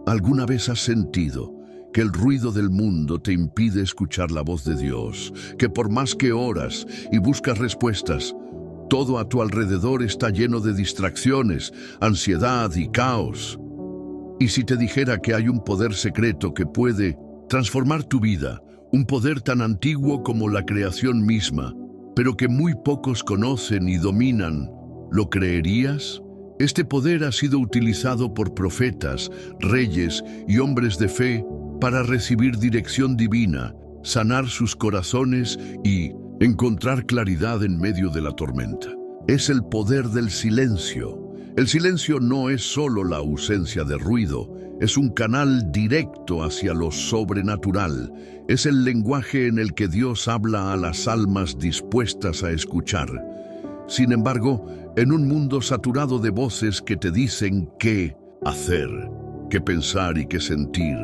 ¿Alguna vez has sentido que el ruido del mundo te impide escuchar la voz de Dios? Que por más que oras y buscas respuestas, todo a tu alrededor está lleno de distracciones, ansiedad y caos. ¿Y si te dijera que hay un poder secreto que puede transformar tu vida, un poder tan antiguo como la creación misma, pero que muy pocos conocen y dominan? ¿Lo creerías? Este poder ha sido utilizado por profetas, reyes y hombres de fe para recibir dirección divina, sanar sus corazones y encontrar claridad en medio de la tormenta. Es el poder del silencio. El silencio no es solo la ausencia de ruido, es un canal directo hacia lo sobrenatural. Es el lenguaje en el que Dios habla a las almas dispuestas a escuchar. Sin embargo, en un mundo saturado de voces que te dicen qué hacer, qué pensar y qué sentir,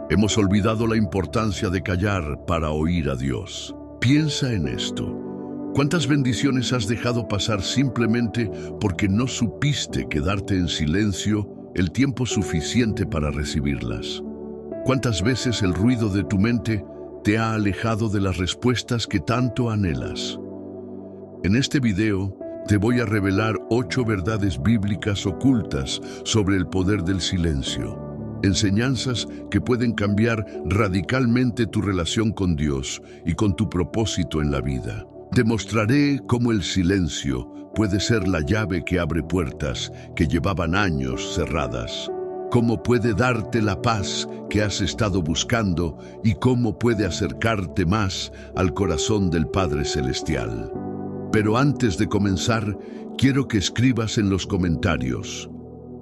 hemos olvidado la importancia de callar para oír a Dios. Piensa en esto. ¿Cuántas bendiciones has dejado pasar simplemente porque no supiste quedarte en silencio el tiempo suficiente para recibirlas? ¿Cuántas veces el ruido de tu mente te ha alejado de las respuestas que tanto anhelas? En este video te voy a revelar 8 verdades bíblicas ocultas sobre el poder del silencio. Enseñanzas que pueden cambiar radicalmente tu relación con Dios y con tu propósito en la vida. Te mostraré cómo el silencio puede ser la llave que abre puertas que llevaban años cerradas, cómo puede darte la paz que has estado buscando y cómo puede acercarte más al corazón del Padre Celestial. Pero antes de comenzar, quiero que escribas en los comentarios: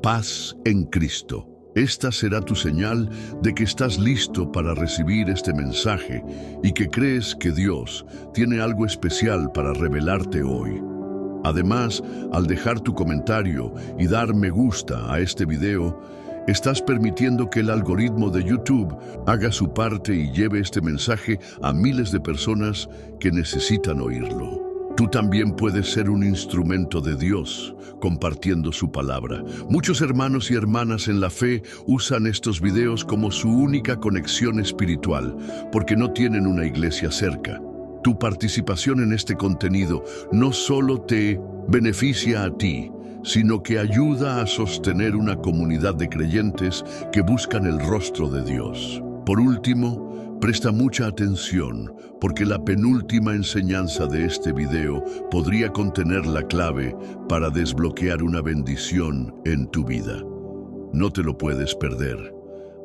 paz en Cristo. Esta será tu señal de que estás listo para recibir este mensaje y que crees que Dios tiene algo especial para revelarte hoy. Además, al dejar tu comentario y dar me gusta a este video, estás permitiendo que el algoritmo de YouTube haga su parte y lleve este mensaje a miles de personas que necesitan oírlo. Tú también puedes ser un instrumento de Dios, compartiendo su palabra. Muchos hermanos y hermanas en la fe usan estos videos como su única conexión espiritual, porque no tienen una iglesia cerca. Tu participación en este contenido no solo te beneficia a ti, sino que ayuda a sostener una comunidad de creyentes que buscan el rostro de Dios. Por último, presta mucha atención, porque la penúltima enseñanza de este video podría contener la clave para desbloquear una bendición en tu vida. No te lo puedes perder.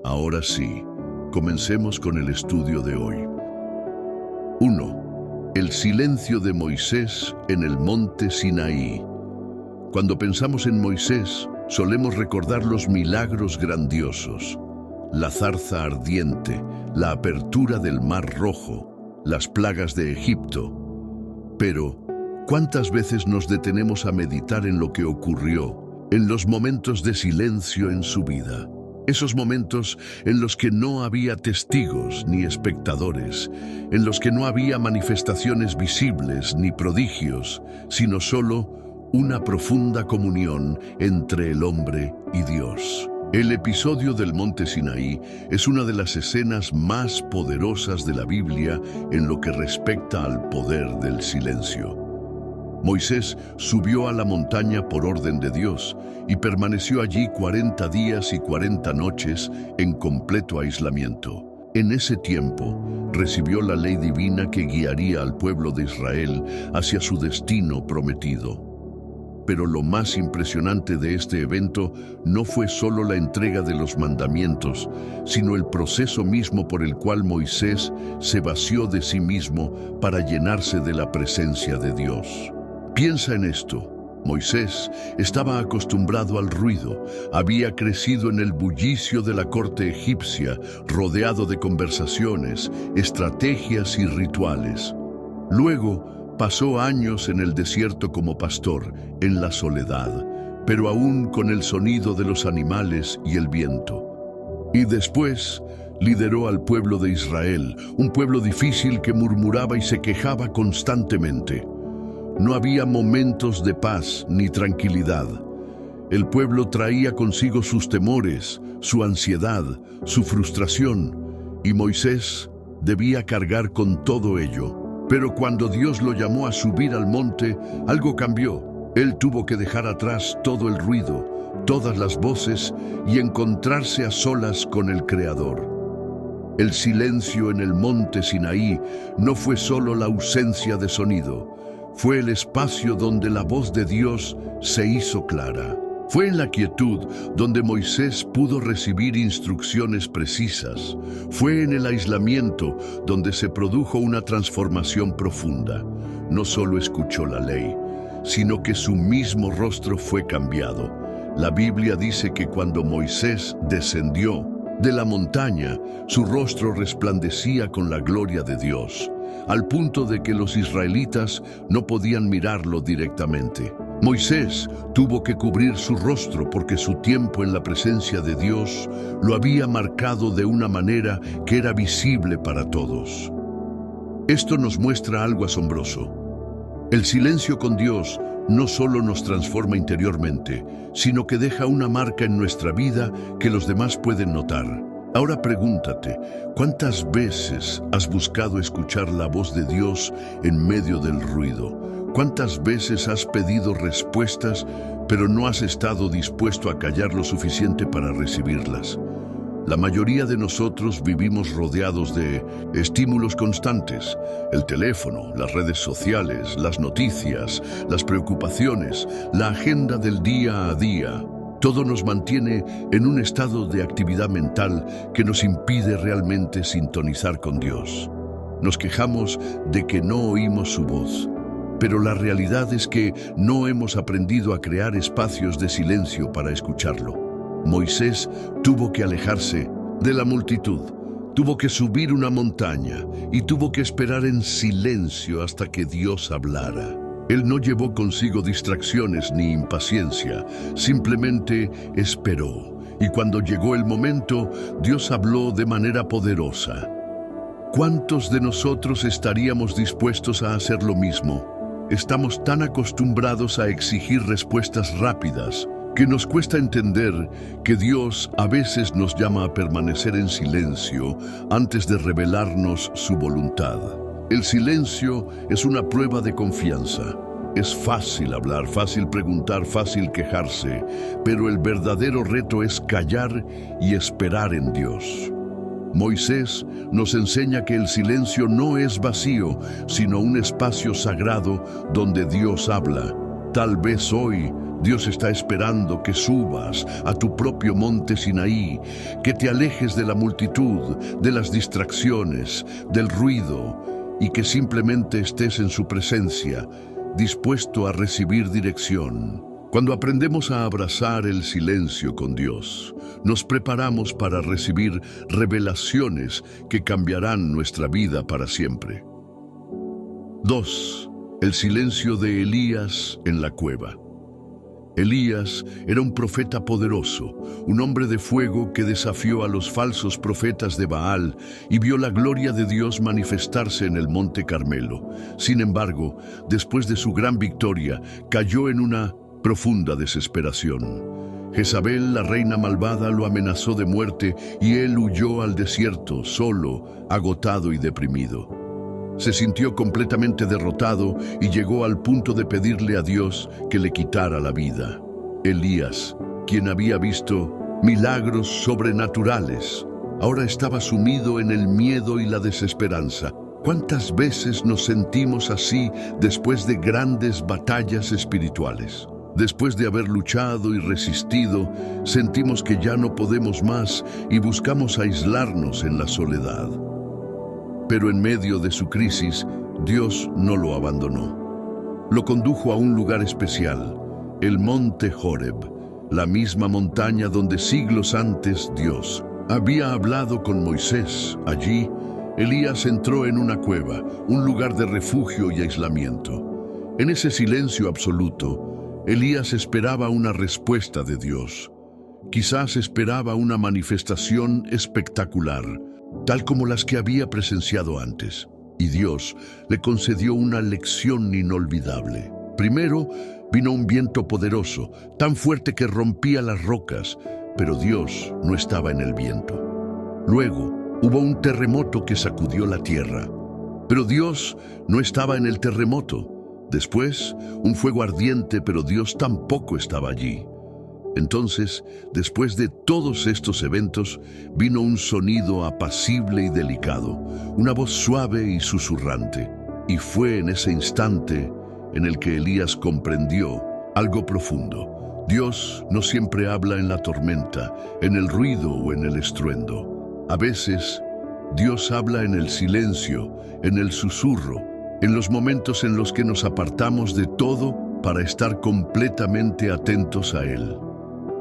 Ahora sí, comencemos con el estudio de hoy. 1. El silencio de Moisés en el monte Sinaí. Cuando pensamos en Moisés, solemos recordar los milagros grandiosos: la zarza ardiente, la apertura del Mar Rojo, las plagas de Egipto. Pero, ¿cuántas veces nos detenemos a meditar en lo que ocurrió, en los momentos de silencio en su vida? Esos momentos en los que no había testigos ni espectadores, en los que no había manifestaciones visibles ni prodigios, sino solo una profunda comunión entre el hombre y Dios. El episodio del monte Sinaí es una de las escenas más poderosas de la Biblia en lo que respecta al poder del silencio. Moisés subió a la montaña por orden de Dios y permaneció allí 40 días y 40 noches en completo aislamiento. En ese tiempo, recibió la ley divina que guiaría al pueblo de Israel hacia su destino prometido. Pero lo más impresionante de este evento no fue solo la entrega de los mandamientos, sino el proceso mismo por el cual Moisés se vació de sí mismo para llenarse de la presencia de Dios. Piensa en esto. Moisés estaba acostumbrado al ruido, había crecido en el bullicio de la corte egipcia, rodeado de conversaciones, estrategias y rituales. Luego, pasó años en el desierto como pastor, en la soledad, pero aún con el sonido de los animales y el viento. Y después lideró al pueblo de Israel, un pueblo difícil que murmuraba y se quejaba constantemente. No había momentos de paz ni tranquilidad. El pueblo traía consigo sus temores, su ansiedad, su frustración, y Moisés debía cargar con todo ello. Pero cuando Dios lo llamó a subir al monte, algo cambió. Él tuvo que dejar atrás todo el ruido, todas las voces y encontrarse a solas con el Creador. El silencio en el monte Sinaí no fue solo la ausencia de sonido, fue el espacio donde la voz de Dios se hizo clara. Fue en la quietud donde Moisés pudo recibir instrucciones precisas. Fue en el aislamiento donde se produjo una transformación profunda. No solo escuchó la ley, sino que su mismo rostro fue cambiado. La Biblia dice que cuando Moisés descendió de la montaña, su rostro resplandecía con la gloria de Dios, al punto de que los israelitas no podían mirarlo directamente. Moisés tuvo que cubrir su rostro porque su tiempo en la presencia de Dios lo había marcado de una manera que era visible para todos. Esto nos muestra algo asombroso. El silencio con Dios no solo nos transforma interiormente, sino que deja una marca en nuestra vida que los demás pueden notar. Ahora pregúntate, ¿cuántas veces has buscado escuchar la voz de Dios en medio del ruido? ¿Cuántas veces has pedido respuestas, pero no has estado dispuesto a callar lo suficiente para recibirlas? La mayoría de nosotros vivimos rodeados de estímulos constantes. El teléfono, las redes sociales, las noticias, las preocupaciones, la agenda del día a día. Todo nos mantiene en un estado de actividad mental que nos impide realmente sintonizar con Dios. Nos quejamos de que no oímos su voz, pero la realidad es que no hemos aprendido a crear espacios de silencio para escucharlo. Moisés tuvo que alejarse de la multitud, tuvo que subir una montaña y tuvo que esperar en silencio hasta que Dios hablara. Él no llevó consigo distracciones ni impaciencia, simplemente esperó. Y cuando llegó el momento, Dios habló de manera poderosa. ¿Cuántos de nosotros estaríamos dispuestos a hacer lo mismo? Estamos tan acostumbrados a exigir respuestas rápidas que nos cuesta entender que Dios a veces nos llama a permanecer en silencio antes de revelarnos su voluntad. El silencio es una prueba de confianza. Es fácil hablar, fácil preguntar, fácil quejarse, pero el verdadero reto es callar y esperar en Dios. Moisés nos enseña que el silencio no es vacío, sino un espacio sagrado donde Dios habla. Tal vez hoy Dios está esperando que subas a tu propio monte Sinaí, que te alejes de la multitud, de las distracciones, del ruido, y que simplemente estés en su presencia, dispuesto a recibir dirección. Cuando aprendemos a abrazar el silencio con Dios, nos preparamos para recibir revelaciones que cambiarán nuestra vida para siempre. 2. El silencio de Elías en la cueva. Elías era un profeta poderoso, un hombre de fuego que desafió a los falsos profetas de Baal y vio la gloria de Dios manifestarse en el monte Carmelo. Sin embargo, después de su gran victoria, cayó en una profunda desesperación. Jezabel, la reina malvada, lo amenazó de muerte y él huyó al desierto, solo, agotado y deprimido. Se sintió completamente derrotado y llegó al punto de pedirle a Dios que le quitara la vida. Elías, quien había visto milagros sobrenaturales, ahora estaba sumido en el miedo y la desesperanza. ¿Cuántas veces nos sentimos así después de grandes batallas espirituales? Después de haber luchado y resistido, sentimos que ya no podemos más y buscamos aislarnos en la soledad. Pero en medio de su crisis, Dios no lo abandonó. Lo condujo a un lugar especial, el monte Horeb, la misma montaña donde siglos antes Dios había hablado con Moisés. Allí, Elías entró en una cueva, un lugar de refugio y aislamiento. En ese silencio absoluto, Elías esperaba una respuesta de Dios. Quizás esperaba una manifestación espectacular, tal como las que había presenciado antes. Y Dios le concedió una lección inolvidable. Primero, Vino un viento poderoso, tan fuerte que rompía las rocas, pero Dios no estaba en el viento. Luego hubo un terremoto que sacudió la tierra, pero Dios no estaba en el terremoto. Después, un fuego ardiente, pero Dios tampoco estaba allí. Entonces, después de todos estos eventos, vino un sonido apacible y delicado, una voz suave y susurrante. Y fue en ese instante en el que Elías comprendió algo profundo. Dios no siempre habla en la tormenta, en el ruido o en el estruendo. A veces, Dios habla en el silencio, en el susurro, en los momentos en los que nos apartamos de todo para estar completamente atentos a Él.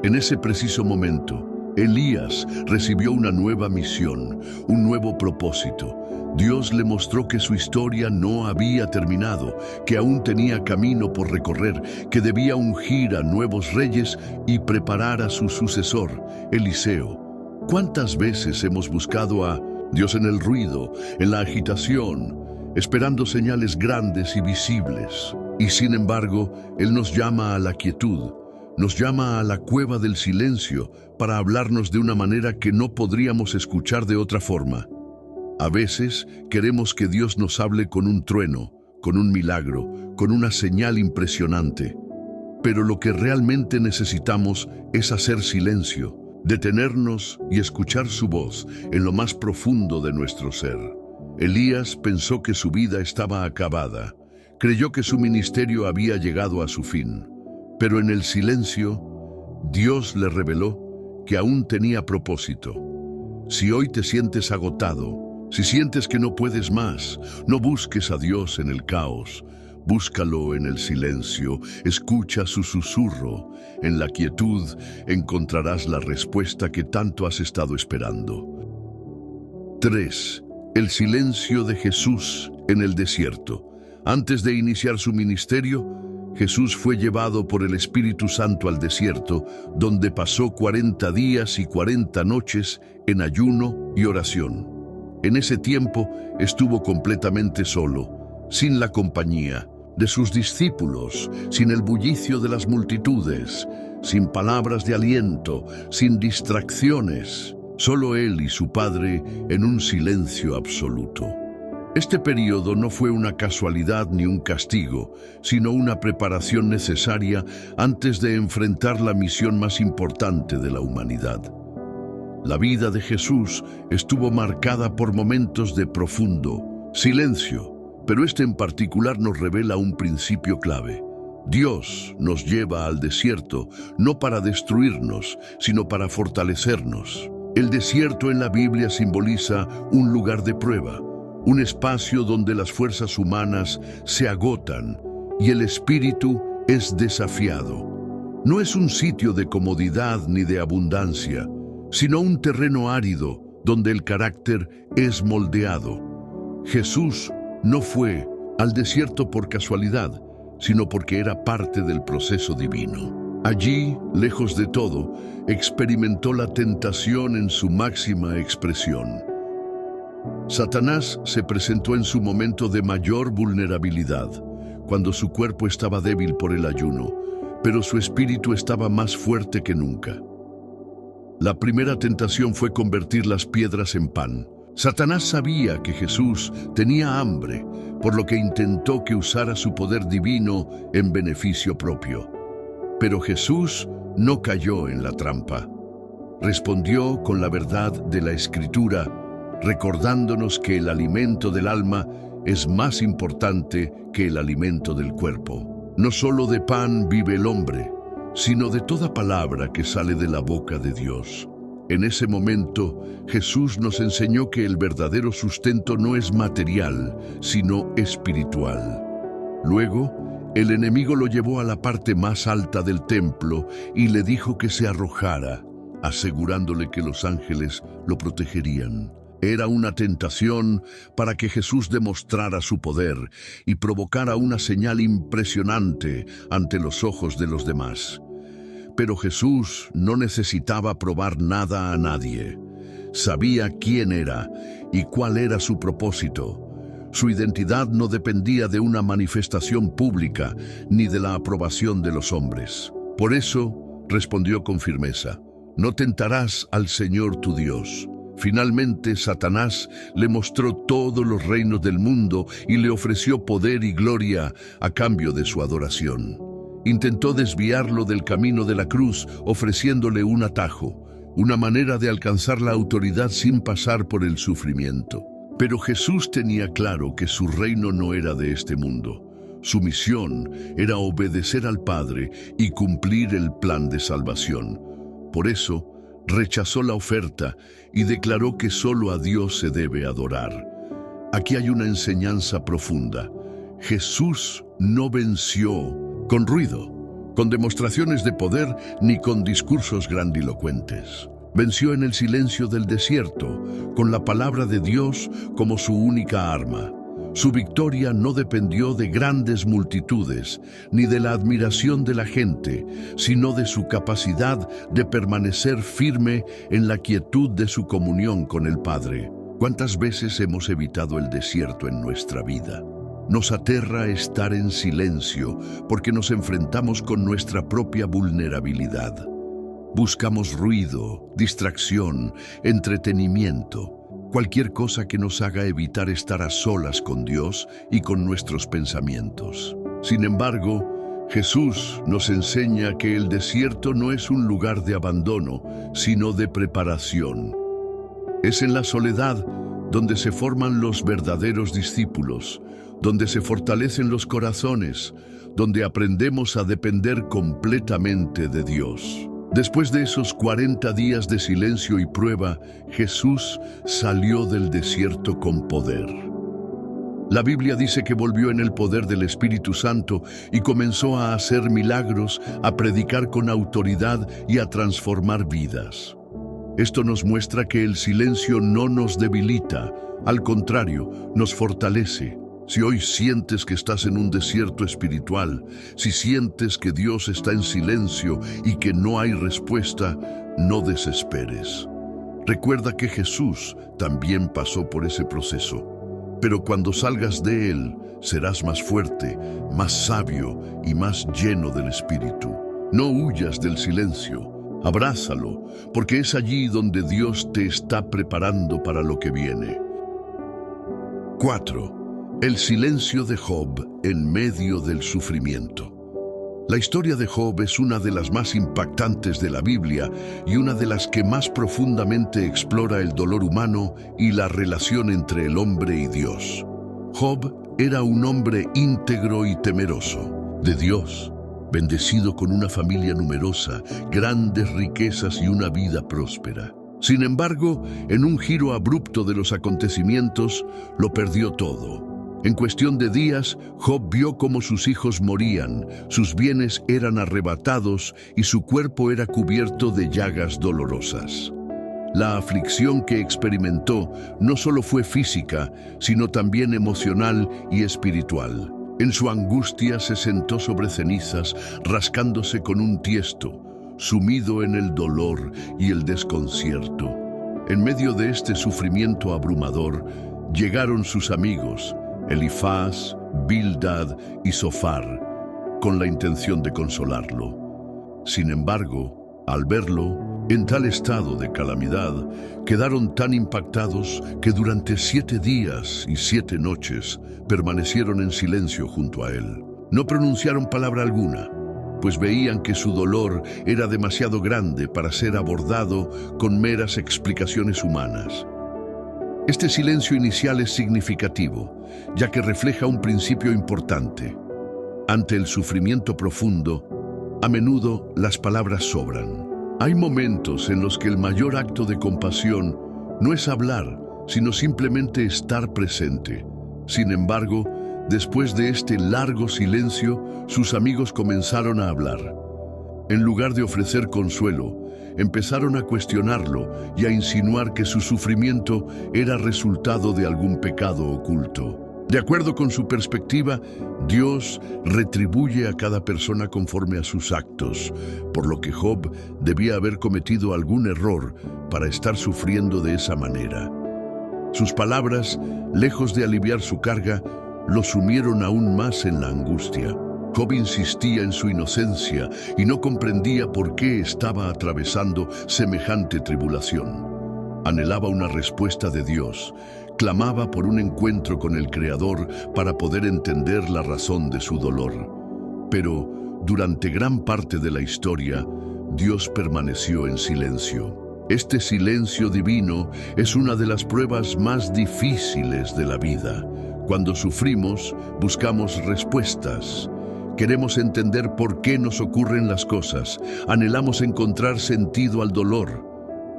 En ese preciso momento, Elías recibió una nueva misión, un nuevo propósito. Dios le mostró que su historia no había terminado, que aún tenía camino por recorrer, que debía ungir a nuevos reyes y preparar a su sucesor, Eliseo. ¿Cuántas veces hemos buscado a Dios en el ruido, en la agitación, esperando señales grandes y visibles? Y sin embargo, Él nos llama a la quietud, nos llama a la cueva del silencio para hablarnos de una manera que no podríamos escuchar de otra forma. A veces queremos que Dios nos hable con un trueno, con un milagro, con una señal impresionante. Pero lo que realmente necesitamos es hacer silencio, detenernos y escuchar su voz en lo más profundo de nuestro ser. Elías pensó que su vida estaba acabada. Creyó que su ministerio había llegado a su fin. Pero en el silencio, Dios le reveló que aún tenía propósito. Si hoy te sientes agotado, si sientes que no puedes más, no busques a Dios en el caos. Búscalo en el silencio, escucha su susurro. En la quietud encontrarás la respuesta que tanto has estado esperando. 3. El silencio de Jesús en el desierto. Antes de iniciar su ministerio, Jesús fue llevado por el Espíritu Santo al desierto, donde pasó 40 días y 40 noches en ayuno y oración. En ese tiempo estuvo completamente solo, sin la compañía de sus discípulos, sin el bullicio de las multitudes, sin palabras de aliento, sin distracciones, solo Él y su Padre en un silencio absoluto. Este periodo no fue una casualidad ni un castigo, sino una preparación necesaria antes de enfrentar la misión más importante de la humanidad. La vida de Jesús estuvo marcada por momentos de profundo silencio, pero este en particular nos revela un principio clave. Dios nos lleva al desierto no para destruirnos, sino para fortalecernos. El desierto en la Biblia simboliza un lugar de prueba, un espacio donde las fuerzas humanas se agotan y el espíritu es desafiado. No es un sitio de comodidad ni de abundancia, sino un terreno árido donde el carácter es moldeado. Jesús no fue al desierto por casualidad, sino porque era parte del proceso divino. Allí, lejos de todo, experimentó la tentación en su máxima expresión. Satanás se presentó en su momento de mayor vulnerabilidad, cuando su cuerpo estaba débil por el ayuno, pero su espíritu estaba más fuerte que nunca. La primera tentación fue convertir las piedras en pan. Satanás sabía que Jesús tenía hambre, por lo que intentó que usara su poder divino en beneficio propio. Pero Jesús no cayó en la trampa. Respondió con la verdad de la Escritura, recordándonos que el alimento del alma es más importante que el alimento del cuerpo. No solo de pan vive el hombre, sino de toda palabra que sale de la boca de Dios. En ese momento, Jesús nos enseñó que el verdadero sustento no es material, sino espiritual. Luego, el enemigo lo llevó a la parte más alta del templo y le dijo que se arrojara, asegurándole que los ángeles lo protegerían. Era una tentación para que Jesús demostrara su poder y provocara una señal impresionante ante los ojos de los demás. Pero Jesús no necesitaba probar nada a nadie. Sabía quién era y cuál era su propósito. Su identidad no dependía de una manifestación pública ni de la aprobación de los hombres. Por eso, respondió con firmeza, no tentarás al Señor tu Dios. Finalmente, Satanás le mostró todos los reinos del mundo y le ofreció poder y gloria a cambio de su adoración. Intentó desviarlo del camino de la cruz, ofreciéndole un atajo, una manera de alcanzar la autoridad sin pasar por el sufrimiento. Pero Jesús tenía claro que su reino no era de este mundo. Su misión era obedecer al Padre y cumplir el plan de salvación. Por eso, rechazó la oferta y declaró que solo a Dios se debe adorar. Aquí hay una enseñanza profunda. Jesús no venció con ruido, con demostraciones de poder ni con discursos grandilocuentes. Venció en el silencio del desierto, con la palabra de Dios como su única arma. Su victoria no dependió de grandes multitudes, ni de la admiración de la gente, sino de su capacidad de permanecer firme en la quietud de su comunión con el Padre. ¿Cuántas veces hemos evitado el desierto en nuestra vida? Nos aterra estar en silencio porque nos enfrentamos con nuestra propia vulnerabilidad. Buscamos ruido, distracción, entretenimiento, cualquier cosa que nos haga evitar estar a solas con Dios y con nuestros pensamientos. Sin embargo, Jesús nos enseña que el desierto no es un lugar de abandono, sino de preparación. Es en la soledad donde se forman los verdaderos discípulos, donde se fortalecen los corazones, donde aprendemos a depender completamente de Dios. Después de esos 40 días de silencio y prueba, Jesús salió del desierto con poder. La Biblia dice que volvió en el poder del Espíritu Santo y comenzó a hacer milagros, a predicar con autoridad y a transformar vidas. Esto nos muestra que el silencio no nos debilita, al contrario, nos fortalece. Si hoy sientes que estás en un desierto espiritual, si sientes que Dios está en silencio y que no hay respuesta, no desesperes. Recuerda que Jesús también pasó por ese proceso, pero cuando salgas de él, serás más fuerte, más sabio y más lleno del Espíritu. No huyas del silencio, abrázalo, porque es allí donde Dios te está preparando para lo que viene. 4. El silencio de Job en medio del sufrimiento. La historia de Job es una de las más impactantes de la Biblia y una de las que más profundamente explora el dolor humano y la relación entre el hombre y Dios. Job era un hombre íntegro y temeroso de Dios, bendecido con una familia numerosa, grandes riquezas y una vida próspera. Sin embargo, en un giro abrupto de los acontecimientos, lo perdió todo. En cuestión de días, Job vio cómo sus hijos morían, sus bienes eran arrebatados y su cuerpo era cubierto de llagas dolorosas. La aflicción que experimentó no solo fue física, sino también emocional y espiritual. En su angustia se sentó sobre cenizas, rascándose con un tiesto, sumido en el dolor y el desconcierto. En medio de este sufrimiento abrumador, llegaron sus amigos, Elifaz, Bildad y Zofar, con la intención de consolarlo. Sin embargo, al verlo, en tal estado de calamidad, quedaron tan impactados que durante 7 días y 7 noches permanecieron en silencio junto a él. No pronunciaron palabra alguna, pues veían que su dolor era demasiado grande para ser abordado con meras explicaciones humanas. Este silencio inicial es significativo, ya que refleja un principio importante. Ante el sufrimiento profundo, a menudo las palabras sobran. Hay momentos en los que el mayor acto de compasión no es hablar, sino simplemente estar presente. Sin embargo, después de este largo silencio, sus amigos comenzaron a hablar. En lugar de ofrecer consuelo, empezaron a cuestionarlo y a insinuar que su sufrimiento era resultado de algún pecado oculto. De acuerdo con su perspectiva, Dios retribuye a cada persona conforme a sus actos, por lo que Job debía haber cometido algún error para estar sufriendo de esa manera. Sus palabras, lejos de aliviar su carga, lo sumieron aún más en la angustia. Job insistía en su inocencia y no comprendía por qué estaba atravesando semejante tribulación. Anhelaba una respuesta de Dios, clamaba por un encuentro con el Creador para poder entender la razón de su dolor. Pero, durante gran parte de la historia, Dios permaneció en silencio. Este silencio divino es una de las pruebas más difíciles de la vida. Cuando sufrimos, buscamos respuestas. Queremos entender por qué nos ocurren las cosas. Anhelamos encontrar sentido al dolor.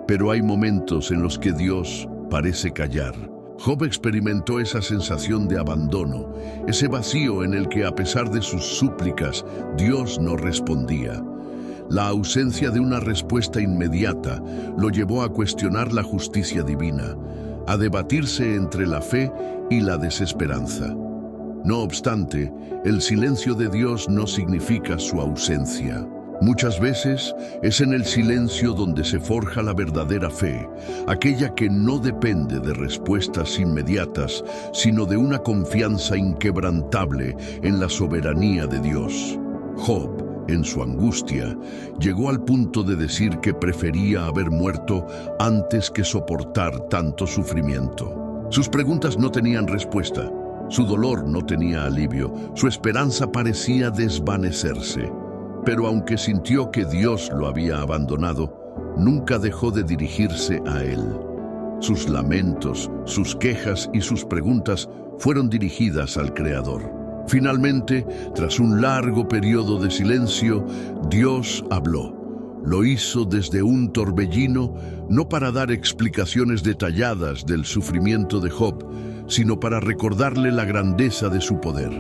Pero hay momentos en los que Dios parece callar. Job experimentó esa sensación de abandono, ese vacío en el que, a pesar de sus súplicas, Dios no respondía. La ausencia de una respuesta inmediata lo llevó a cuestionar la justicia divina, a debatirse entre la fe y la desesperanza. No obstante, el silencio de Dios no significa su ausencia. Muchas veces es en el silencio donde se forja la verdadera fe, aquella que no depende de respuestas inmediatas, sino de una confianza inquebrantable en la soberanía de Dios. Job, en su angustia, llegó al punto de decir que prefería haber muerto antes que soportar tanto sufrimiento. Sus preguntas no tenían respuesta. Su dolor no tenía alivio, su esperanza parecía desvanecerse. Pero aunque sintió que Dios lo había abandonado, nunca dejó de dirigirse a él. Sus lamentos, sus quejas y sus preguntas fueron dirigidas al Creador. Finalmente, tras un largo periodo de silencio, Dios habló. Lo hizo desde un torbellino, no para dar explicaciones detalladas del sufrimiento de Job, sino para recordarle la grandeza de su poder.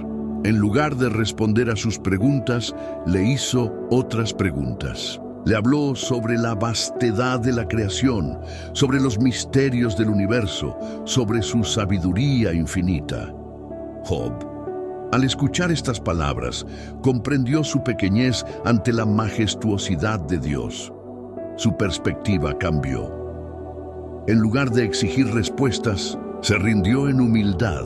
En lugar de responder a sus preguntas, le hizo otras preguntas. Le habló sobre la vastedad de la creación, sobre los misterios del universo, sobre su sabiduría infinita. Job, al escuchar estas palabras, comprendió su pequeñez ante la majestuosidad de Dios. Su perspectiva cambió. En lugar de exigir respuestas, se rindió en humildad,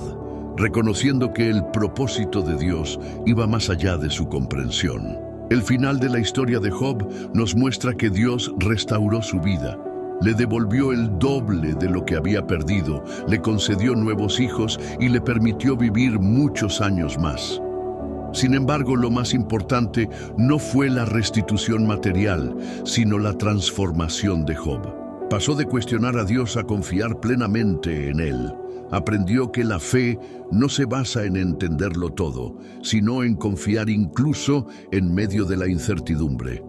reconociendo que el propósito de Dios iba más allá de su comprensión. El final de la historia de Job nos muestra que Dios restauró su vida, le devolvió el doble de lo que había perdido, le concedió nuevos hijos y le permitió vivir muchos años más. Sin embargo, lo más importante no fue la restitución material, sino la transformación de Job. Pasó de cuestionar a Dios a confiar plenamente en Él. Aprendió que la fe no se basa en entenderlo todo, sino en confiar incluso en medio de la incertidumbre.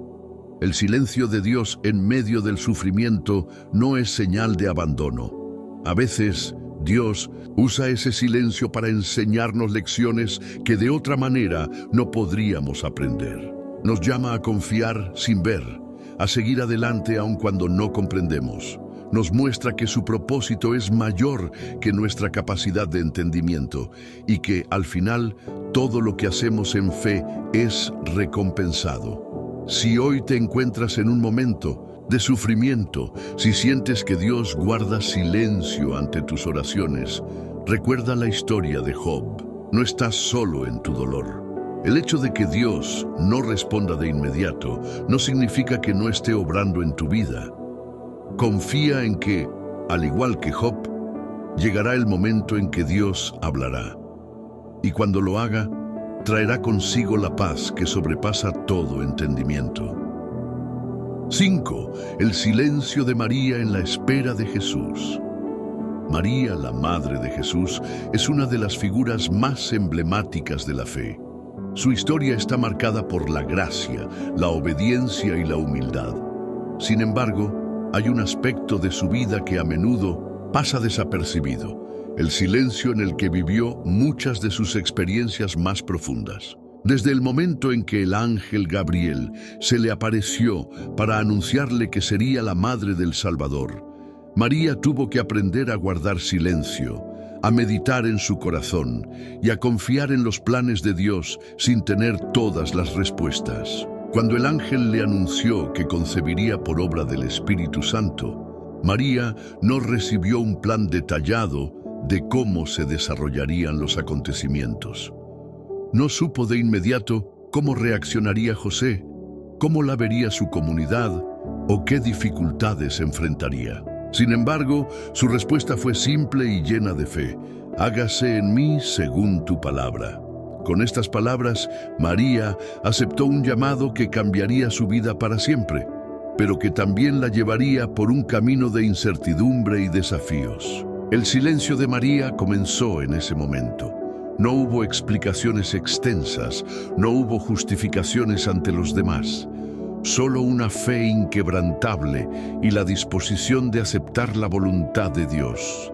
El silencio de Dios en medio del sufrimiento no es señal de abandono. A veces, Dios usa ese silencio para enseñarnos lecciones que de otra manera no podríamos aprender. Nos llama a confiar sin ver, a seguir adelante aun cuando no comprendemos. Nos muestra que su propósito es mayor que nuestra capacidad de entendimiento y que, al final, todo lo que hacemos en fe es recompensado. Si hoy te encuentras en un momento de sufrimiento, si sientes que Dios guarda silencio ante tus oraciones, recuerda la historia de Job. No estás solo en tu dolor. El hecho de que Dios no responda de inmediato no significa que no esté obrando en tu vida. Confía en que, al igual que Job, llegará el momento en que Dios hablará. Y cuando lo haga, traerá consigo la paz que sobrepasa todo entendimiento. 5. El silencio de María en la espera de Jesús. María, la Madre de Jesús, es una de las figuras más emblemáticas de la fe. Su historia está marcada por la gracia, la obediencia y la humildad. Sin embargo, hay un aspecto de su vida que a menudo pasa desapercibido, el silencio en el que vivió muchas de sus experiencias más profundas. Desde el momento en que el ángel Gabriel se le apareció para anunciarle que sería la madre del Salvador, María tuvo que aprender a guardar silencio, a meditar en su corazón y a confiar en los planes de Dios sin tener todas las respuestas. Cuando el ángel le anunció que concebiría por obra del Espíritu Santo, María no recibió un plan detallado de cómo se desarrollarían los acontecimientos. No supo de inmediato cómo reaccionaría José, cómo la vería su comunidad o qué dificultades enfrentaría. Sin embargo, su respuesta fue simple y llena de fe: hágase en mí según tu palabra. Con estas palabras, María aceptó un llamado que cambiaría su vida para siempre, pero que también la llevaría por un camino de incertidumbre y desafíos. El silencio de María comenzó en ese momento. No hubo explicaciones extensas, no hubo justificaciones ante los demás. Solo una fe inquebrantable y la disposición de aceptar la voluntad de Dios.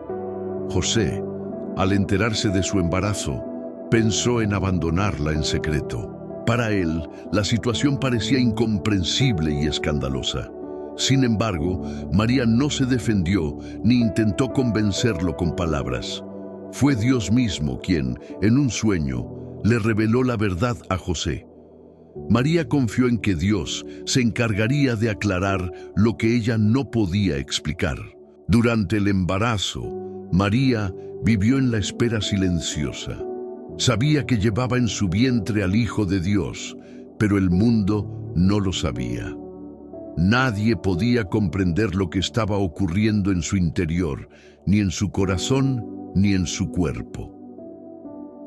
José, al enterarse de su embarazo, pensó en abandonarla en secreto. Para él, la situación parecía incomprensible y escandalosa. Sin embargo, María no se defendió ni intentó convencerlo con palabras. Fue Dios mismo quien, en un sueño, le reveló la verdad a José. María confió en que Dios se encargaría de aclarar lo que ella no podía explicar. Durante el embarazo, María vivió en la espera silenciosa. Sabía que llevaba en su vientre al Hijo de Dios, pero el mundo no lo sabía. Nadie podía comprender lo que estaba ocurriendo en su interior, ni en su corazón, ni en su cuerpo.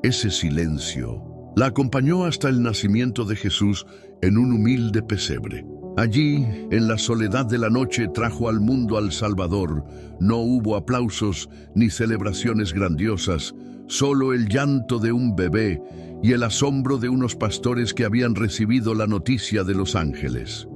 Ese silencio la acompañó hasta el nacimiento de Jesús en un humilde pesebre. Allí, en la soledad de la noche, trajo al mundo al Salvador. No hubo aplausos ni celebraciones grandiosas, solo el llanto de un bebé y el asombro de unos pastores que habían recibido la noticia de los ángeles.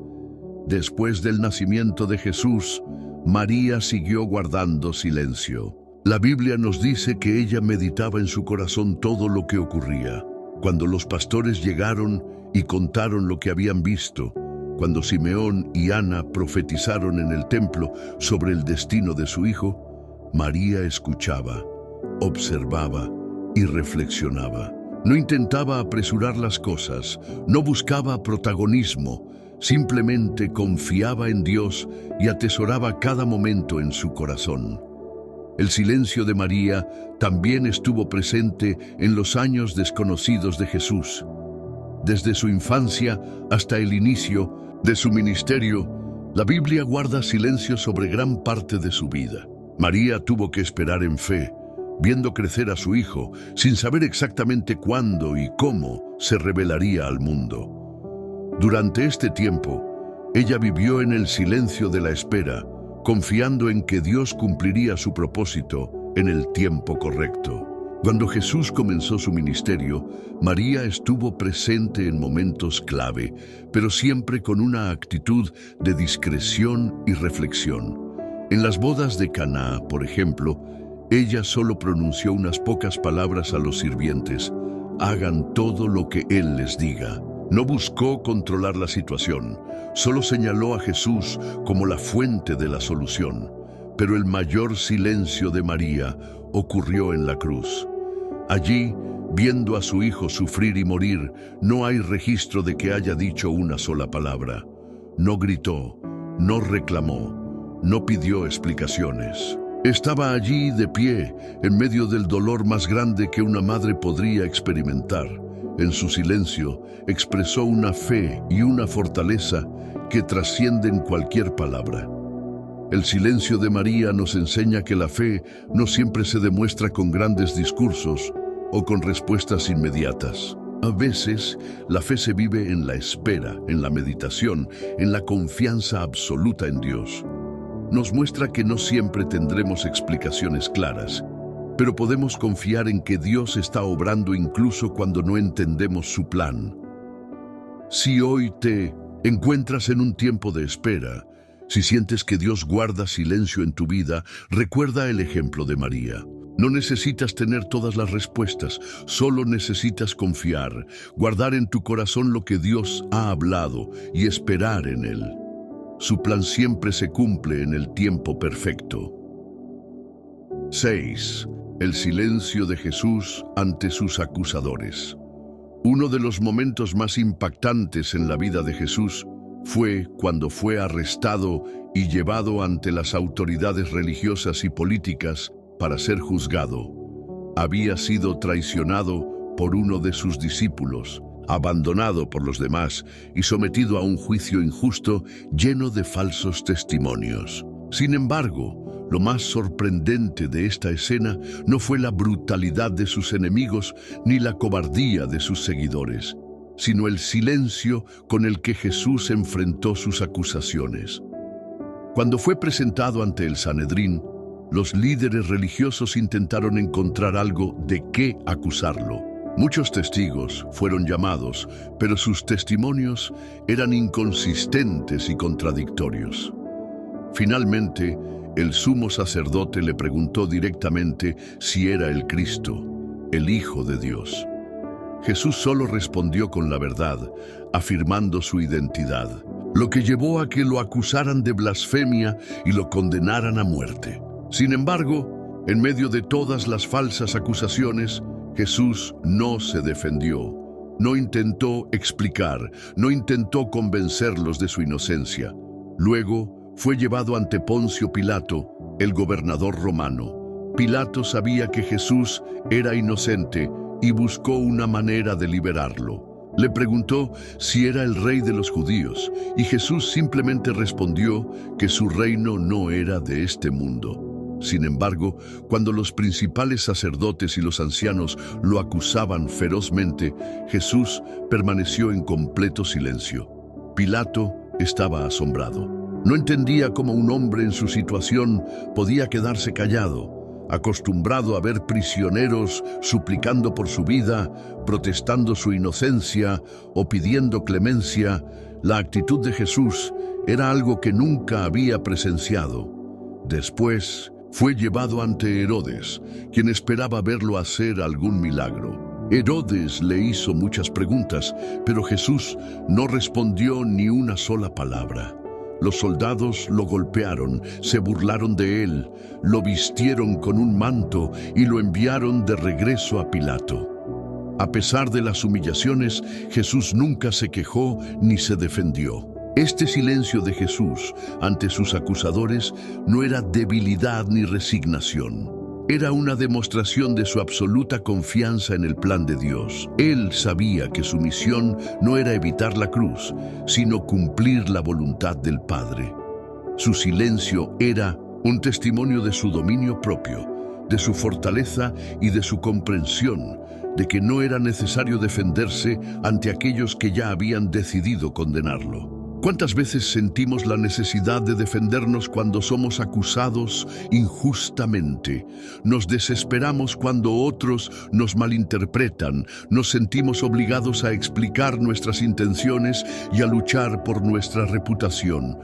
Después del nacimiento de Jesús, María siguió guardando silencio. La Biblia nos dice que ella meditaba en su corazón todo lo que ocurría. Cuando los pastores llegaron y contaron lo que habían visto, cuando Simeón y Ana profetizaron en el templo sobre el destino de su hijo, María escuchaba, observaba y reflexionaba. No intentaba apresurar las cosas, no buscaba protagonismo, simplemente confiaba en Dios y atesoraba cada momento en su corazón. El silencio de María también estuvo presente en los años desconocidos de Jesús. Desde su infancia hasta el inicio de su ministerio, la Biblia guarda silencio sobre gran parte de su vida. María tuvo que esperar en fe, viendo crecer a su hijo, sin saber exactamente cuándo y cómo se revelaría al mundo. Durante este tiempo, ella vivió en el silencio de la espera, confiando en que Dios cumpliría su propósito en el tiempo correcto. Cuando Jesús comenzó su ministerio, María estuvo presente en momentos clave, pero siempre con una actitud de discreción y reflexión. En las bodas de Caná, por ejemplo, ella solo pronunció unas pocas palabras a los sirvientes: hagan todo lo que Él les diga. No buscó controlar la situación, solo señaló a Jesús como la fuente de la solución. Pero el mayor silencio de María ocurrió en la cruz. Allí, viendo a su hijo sufrir y morir, no hay registro de que haya dicho una sola palabra. No gritó, no reclamó, no pidió explicaciones. Estaba allí de pie, en medio del dolor más grande que una madre podría experimentar. En su silencio, expresó una fe y una fortaleza que trascienden cualquier palabra. El silencio de María nos enseña que la fe no siempre se demuestra con grandes discursos o con respuestas inmediatas. A veces, la fe se vive en la espera, en la meditación, en la confianza absoluta en Dios. Nos muestra que no siempre tendremos explicaciones claras, pero podemos confiar en que Dios está obrando incluso cuando no entendemos su plan. Si hoy te encuentras en un tiempo de espera, si sientes que Dios guarda silencio en tu vida, recuerda el ejemplo de María. No necesitas tener todas las respuestas, solo necesitas confiar, guardar en tu corazón lo que Dios ha hablado y esperar en Él. Su plan siempre se cumple en el tiempo perfecto. 6. El silencio de Jesús ante sus acusadores. Uno de los momentos más impactantes en la vida de Jesús fue cuando fue arrestado y llevado ante las autoridades religiosas y políticas para ser juzgado. Había sido traicionado por uno de sus discípulos, abandonado por los demás y sometido a un juicio injusto lleno de falsos testimonios. Sin embargo, lo más sorprendente de esta escena no fue la brutalidad de sus enemigos ni la cobardía de sus seguidores, sino el silencio con el que Jesús enfrentó sus acusaciones. Cuando fue presentado ante el Sanedrín, los líderes religiosos intentaron encontrar algo de qué acusarlo. Muchos testigos fueron llamados, pero sus testimonios eran inconsistentes y contradictorios. Finalmente, el sumo sacerdote le preguntó directamente si era el Cristo, el Hijo de Dios. Jesús solo respondió con la verdad, afirmando su identidad, lo que llevó a que lo acusaran de blasfemia y lo condenaran a muerte. Sin embargo, en medio de todas las falsas acusaciones, Jesús no se defendió, no intentó explicar, no intentó convencerlos de su inocencia. Luego fue llevado ante Poncio Pilato, el gobernador romano. Pilato sabía que Jesús era inocente y buscó una manera de liberarlo. Le preguntó si era el rey de los judíos, y Jesús simplemente respondió que su reino no era de este mundo. Sin embargo, cuando los principales sacerdotes y los ancianos lo acusaban ferozmente, Jesús permaneció en completo silencio. Pilato estaba asombrado. No entendía cómo un hombre en su situación podía quedarse callado. Acostumbrado a ver prisioneros suplicando por su vida, protestando su inocencia o pidiendo clemencia, la actitud de Jesús era algo que nunca había presenciado. Después, fue llevado ante Herodes, quien esperaba verlo hacer algún milagro. Herodes le hizo muchas preguntas, pero Jesús no respondió ni una sola palabra. Los soldados lo golpearon, se burlaron de él, lo vistieron con un manto y lo enviaron de regreso a Pilato. A pesar de las humillaciones, Jesús nunca se quejó ni se defendió. Este silencio de Jesús ante sus acusadores no era debilidad ni resignación. Era una demostración de su absoluta confianza en el plan de Dios. Él sabía que su misión no era evitar la cruz, sino cumplir la voluntad del Padre. Su silencio era un testimonio de su dominio propio, de su fortaleza y de su comprensión de que no era necesario defenderse ante aquellos que ya habían decidido condenarlo. ¿Cuántas veces sentimos la necesidad de defendernos cuando somos acusados injustamente? Nos desesperamos cuando otros nos malinterpretan, nos sentimos obligados a explicar nuestras intenciones y a luchar por nuestra reputación.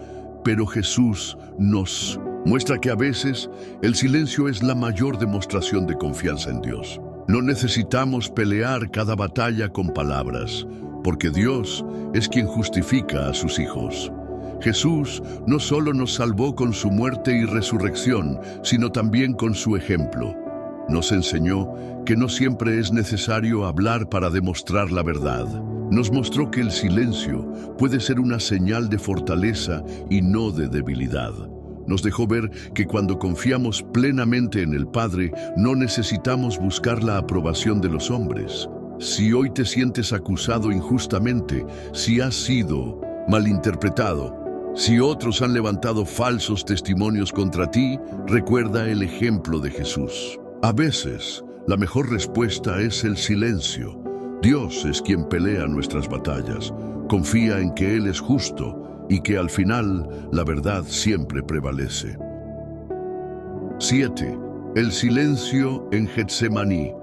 Pero Jesús nos muestra que a veces el silencio es la mayor demostración de confianza en Dios. No necesitamos pelear cada batalla con palabras, porque Dios es quien justifica a sus hijos. Jesús no solo nos salvó con su muerte y resurrección, sino también con su ejemplo. Nos enseñó que no siempre es necesario hablar para demostrar la verdad. Nos mostró que el silencio puede ser una señal de fortaleza y no de debilidad. Nos dejó ver que cuando confiamos plenamente en el Padre, no necesitamos buscar la aprobación de los hombres. Si hoy te sientes acusado injustamente, si has sido malinterpretado, si otros han levantado falsos testimonios contra ti, recuerda el ejemplo de Jesús. A veces, la mejor respuesta es el silencio. Dios es quien pelea nuestras batallas. Confía en que Él es justo y que al final la verdad siempre prevalece. 7. El silencio en Getsemaní.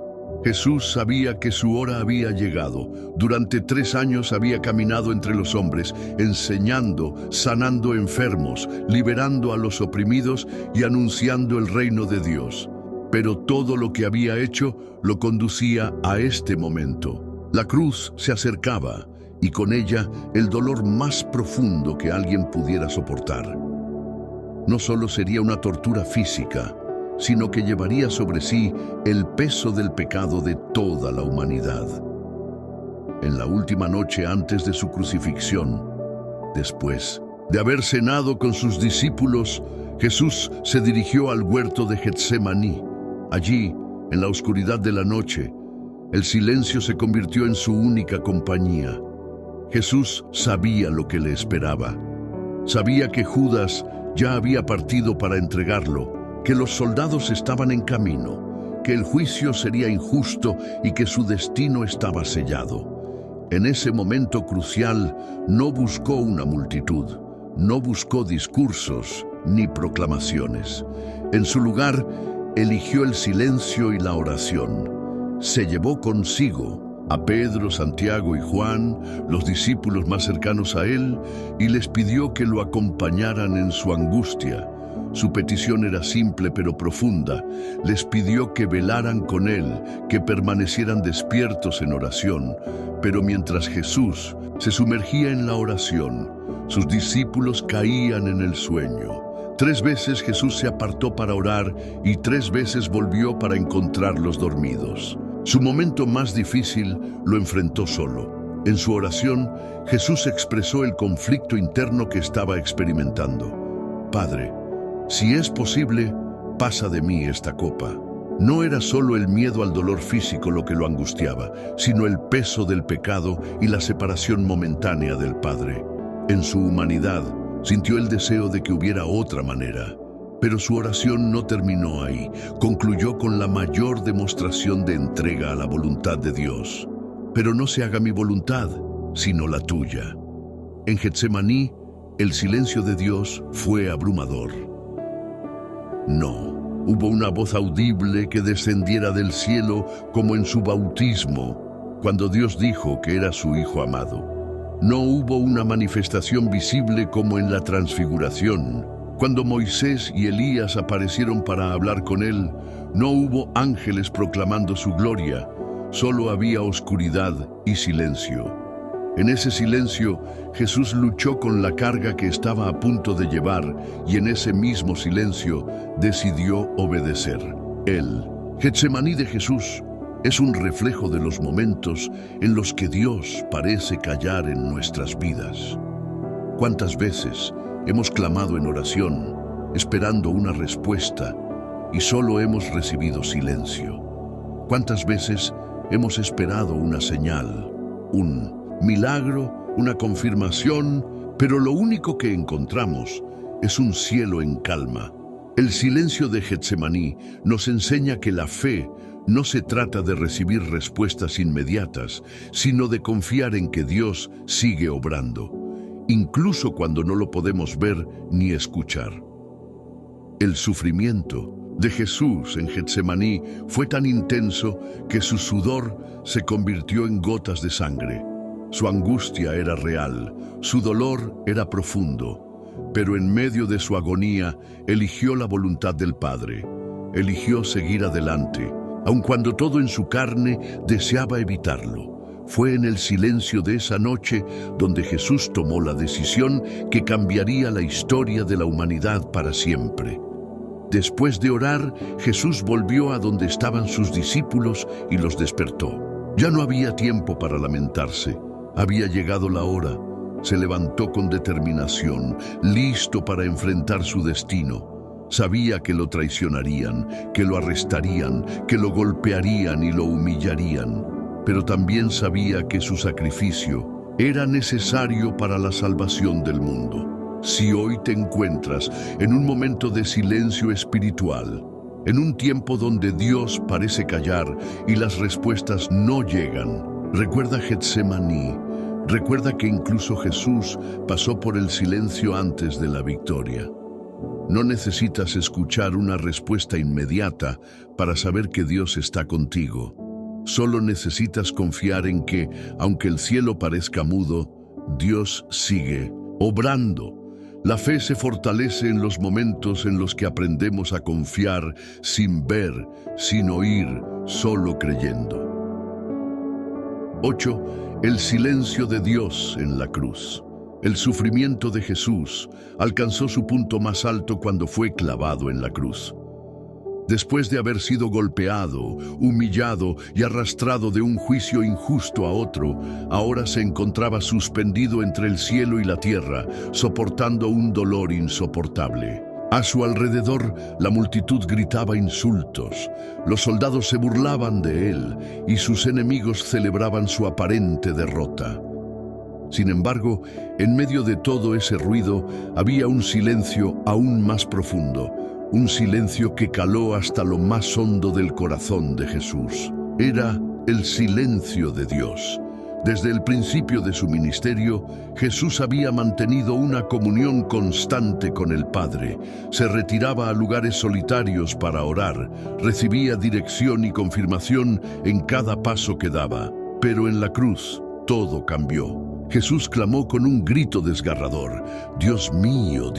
Jesús sabía que su hora había llegado. Durante 3 años había caminado entre los hombres, enseñando, sanando enfermos, liberando a los oprimidos y anunciando el reino de Dios. Pero todo lo que había hecho lo conducía a este momento. La cruz se acercaba y con ella el dolor más profundo que alguien pudiera soportar. No solo sería una tortura física, sino que llevaría sobre sí el peso del pecado de toda la humanidad. En la última noche antes de su crucifixión, Después de haber cenado con sus discípulos, Jesús se dirigió al huerto de Getsemaní. Allí, en la oscuridad de la noche, el silencio se convirtió en su única compañía. Jesús sabía lo que le esperaba. Sabía que Judas ya había partido para entregarlo, que los soldados estaban en camino, que el juicio sería injusto y que su destino estaba sellado. En ese momento crucial no buscó una multitud, no buscó discursos ni proclamaciones. En su lugar, eligió el silencio y la oración. Se llevó consigo a Pedro, Santiago y Juan, los discípulos más cercanos a él, y les pidió que lo acompañaran en su angustia. Su petición era simple pero profunda. Les pidió que velaran con él, que permanecieran despiertos en oración. Pero mientras Jesús se sumergía en la oración, sus discípulos caían en el sueño. 3 veces Jesús se apartó para orar y 3 veces volvió para encontrarlos dormidos. Su momento más difícil lo enfrentó solo. En su oración, Jesús expresó el conflicto interno que estaba experimentando. Padre, si es posible, pasa de mí esta copa. No era solo el miedo al dolor físico lo que lo angustiaba, sino el peso del pecado y la separación momentánea del Padre. En su humanidad, sintió el deseo de que hubiera otra manera. Pero su oración no terminó ahí. Concluyó con la mayor demostración de entrega a la voluntad de Dios. Pero no se haga mi voluntad, sino la tuya. En Getsemaní, el silencio de Dios fue abrumador. No hubo una voz audible que descendiera del cielo como en su bautismo, cuando Dios dijo que era su Hijo amado. No hubo una manifestación visible como en la transfiguración. Cuando Moisés y Elías aparecieron para hablar con él, no hubo ángeles proclamando su gloria, solo había oscuridad y silencio. En ese silencio, Jesús luchó con la carga que estaba a punto de llevar y en ese mismo silencio decidió obedecer. El Getsemaní de Jesús es un reflejo de los momentos en los que Dios parece callar en nuestras vidas. ¿Cuántas veces hemos clamado en oración, esperando una respuesta, y solo hemos recibido silencio? ¿Cuántas veces hemos esperado una señal, un milagro, una confirmación, pero lo único que encontramos es un cielo en calma? El silencio de Getsemaní nos enseña que la fe no se trata de recibir respuestas inmediatas, sino de confiar en que Dios sigue obrando, incluso cuando no lo podemos ver ni escuchar. El sufrimiento de Jesús en Getsemaní fue tan intenso que su sudor se convirtió en gotas de sangre. Su angustia era real, su dolor era profundo, pero en medio de su agonía eligió la voluntad del Padre, eligió seguir adelante, aun cuando todo en su carne deseaba evitarlo. Fue en el silencio de esa noche donde Jesús tomó la decisión que cambiaría la historia de la humanidad para siempre. Después de orar, Jesús volvió a donde estaban sus discípulos y los despertó. Ya no había tiempo para lamentarse. Había llegado la hora. Se levantó con determinación, listo para enfrentar su destino. Sabía que lo traicionarían, que lo arrestarían, que lo golpearían y lo humillarían. Pero también sabía que su sacrificio era necesario para la salvación del mundo. Si hoy te encuentras en un momento de silencio espiritual, en un tiempo donde Dios parece callar y las respuestas no llegan, recuerda Getsemaní, recuerda que incluso Jesús pasó por el silencio antes de la victoria. No necesitas escuchar una respuesta inmediata para saber que Dios está contigo. Solo necesitas confiar en que, aunque el cielo parezca mudo, Dios sigue obrando. La fe se fortalece en los momentos en los que aprendemos a confiar sin ver, sin oír, solo creyendo. 8. El silencio de Dios en la cruz. El sufrimiento de Jesús alcanzó su punto más alto cuando fue clavado en la cruz. Después de haber sido golpeado, humillado y arrastrado de un juicio injusto a otro, ahora se encontraba suspendido entre el cielo y la tierra, soportando un dolor insoportable. A su alrededor, la multitud gritaba insultos, los soldados se burlaban de él y sus enemigos celebraban su aparente derrota. Sin embargo, en medio de todo ese ruido, había un silencio aún más profundo, un silencio que caló hasta lo más hondo del corazón de Jesús. Era el silencio de Dios. Desde el principio de su ministerio, Jesús había mantenido una comunión constante con el Padre. Se retiraba a lugares solitarios para orar, recibía dirección y confirmación en cada paso que daba. Pero en la cruz, todo cambió. Jesús clamó con un grito desgarrador: Dios mío,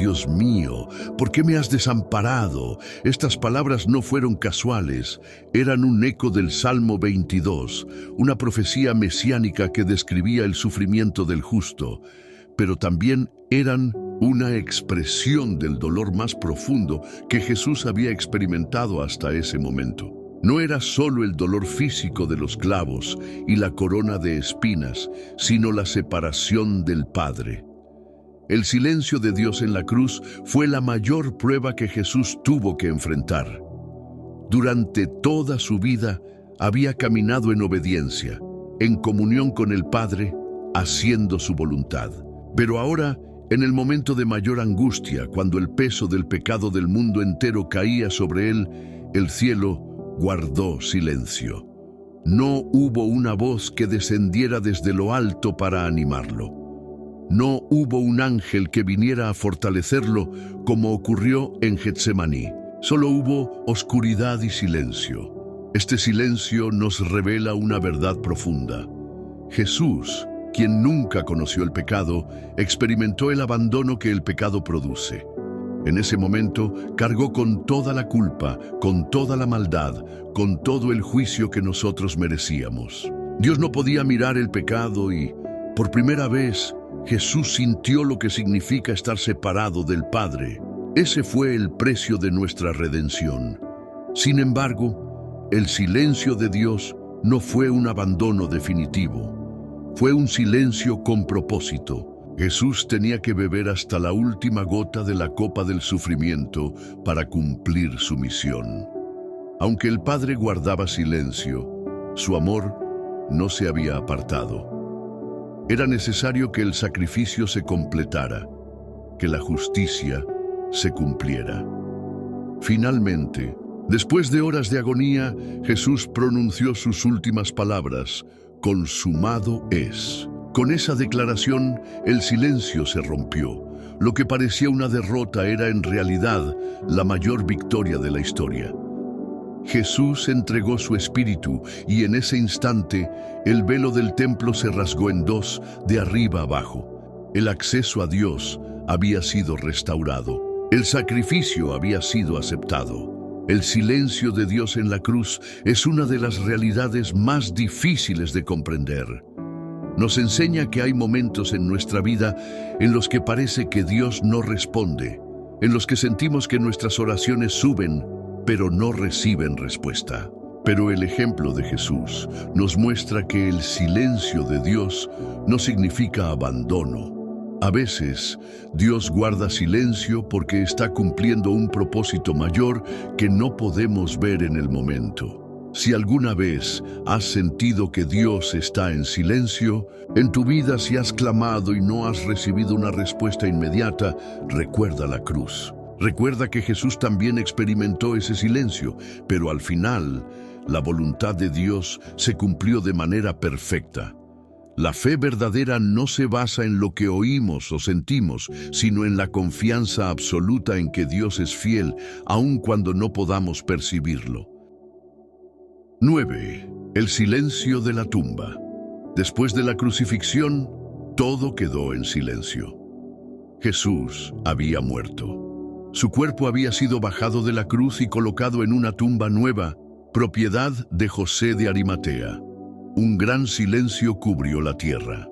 ¿por qué me has desamparado? Estas palabras no fueron casuales, eran un eco del Salmo 22, una profecía mesiánica que describía el sufrimiento del justo, pero también eran una expresión del dolor más profundo que Jesús había experimentado hasta ese momento. No era solo el dolor físico de los clavos y la corona de espinas, sino la separación del Padre. El silencio de Dios en la cruz fue la mayor prueba que Jesús tuvo que enfrentar. Durante toda su vida había caminado en obediencia, en comunión con el Padre, haciendo su voluntad. Pero ahora, en el momento de mayor angustia, cuando el peso del pecado del mundo entero caía sobre él, el cielo guardó silencio. No hubo una voz que descendiera desde lo alto para animarlo. No hubo un ángel que viniera a fortalecerlo como ocurrió en Getsemaní. Solo hubo oscuridad y silencio. Este silencio nos revela una verdad profunda. Jesús, quien nunca conoció el pecado, experimentó el abandono que el pecado produce. En ese momento, cargó con toda la culpa, con toda la maldad, con todo el juicio que nosotros merecíamos. Dios no podía mirar el pecado y, por primera vez, Jesús sintió lo que significa estar separado del Padre. Ese fue el precio de nuestra redención. Sin embargo, el silencio de Dios no fue un abandono definitivo. Fue un silencio con propósito. Jesús tenía que beber hasta la última gota de la copa del sufrimiento para cumplir su misión. Aunque el Padre guardaba silencio, su amor no se había apartado. Era necesario que el sacrificio se completara, que la justicia se cumpliera. Finalmente, después de horas de agonía, Jesús pronunció sus últimas palabras: consumado es. Con esa declaración, el silencio se rompió. Lo que parecía una derrota era en realidad la mayor victoria de la historia. Jesús entregó su espíritu y en ese instante el velo del templo se rasgó en dos, de arriba abajo. El acceso a Dios había sido restaurado. El sacrificio había sido aceptado. El silencio de Dios en la cruz es una de las realidades más difíciles de comprender. Nos enseña que hay momentos en nuestra vida en los que parece que Dios no responde, en los que sentimos que nuestras oraciones suben, pero no reciben respuesta. Pero el ejemplo de Jesús nos muestra que el silencio de Dios no significa abandono. A veces, Dios guarda silencio porque está cumpliendo un propósito mayor que no podemos ver en el momento. Si alguna vez has sentido que Dios está en silencio, en tu vida si has clamado y no has recibido una respuesta inmediata, recuerda la cruz. Recuerda que Jesús también experimentó ese silencio, pero al final, la voluntad de Dios se cumplió de manera perfecta. La fe verdadera no se basa en lo que oímos o sentimos, sino en la confianza absoluta en que Dios es fiel, aun cuando no podamos percibirlo. 9. El silencio de la tumba. Después de la crucifixión, todo quedó en silencio. Jesús había muerto. Su cuerpo había sido bajado de la cruz y colocado en una tumba nueva, propiedad de José de Arimatea. Un gran silencio cubrió la tierra.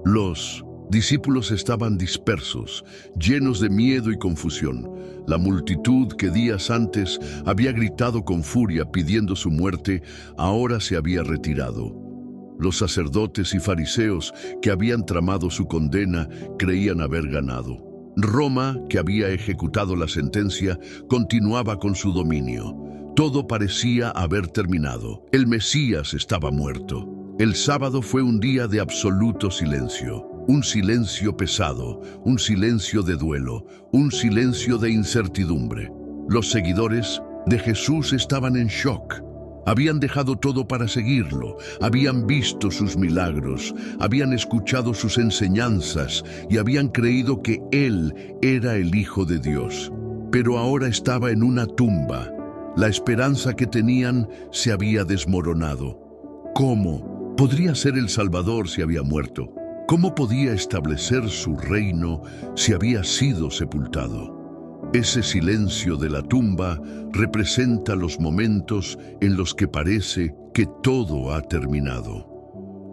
Los Discípulos estaban dispersos, llenos de miedo y confusión. La multitud que días antes había gritado con furia pidiendo su muerte, ahora se había retirado. Los sacerdotes y fariseos que habían tramado su condena creían haber ganado. Roma, que había ejecutado la sentencia, continuaba con su dominio. Todo parecía haber terminado. El Mesías estaba muerto. El sábado fue un día de absoluto silencio. Un silencio pesado, un silencio de duelo, un silencio de incertidumbre. Los seguidores de Jesús estaban en shock. Habían dejado todo para seguirlo, habían visto sus milagros, habían escuchado sus enseñanzas y habían creído que Él era el Hijo de Dios. Pero ahora estaba en una tumba. La esperanza que tenían se había desmoronado. ¿Cómo podría ser el Salvador si había muerto? ¿Cómo podía establecer su reino si había sido sepultado? Ese silencio de la tumba representa los momentos en los que parece que todo ha terminado.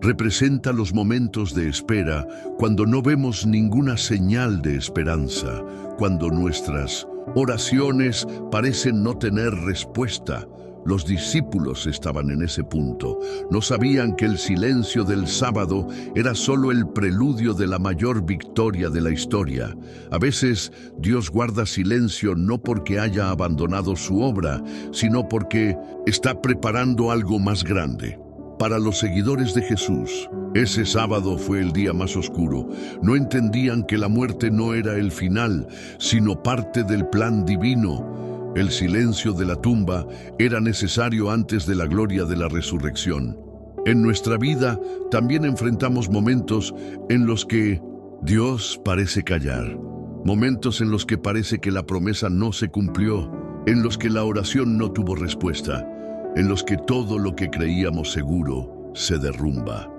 Representa los momentos de espera cuando no vemos ninguna señal de esperanza, cuando nuestras oraciones parecen no tener respuesta. Los discípulos estaban en ese punto. No sabían que el silencio del sábado era solo el preludio de la mayor victoria de la historia. A veces Dios guarda silencio no porque haya abandonado su obra, sino porque está preparando algo más grande. Para los seguidores de Jesús, ese sábado fue el día más oscuro. No entendían que la muerte no era el final, sino parte del plan divino. El silencio de la tumba era necesario antes de la gloria de la resurrección. En nuestra vida también enfrentamos momentos en los que Dios parece callar, momentos en los que parece que la promesa no se cumplió, en los que la oración no tuvo respuesta, en los que todo lo que creíamos seguro se derrumba.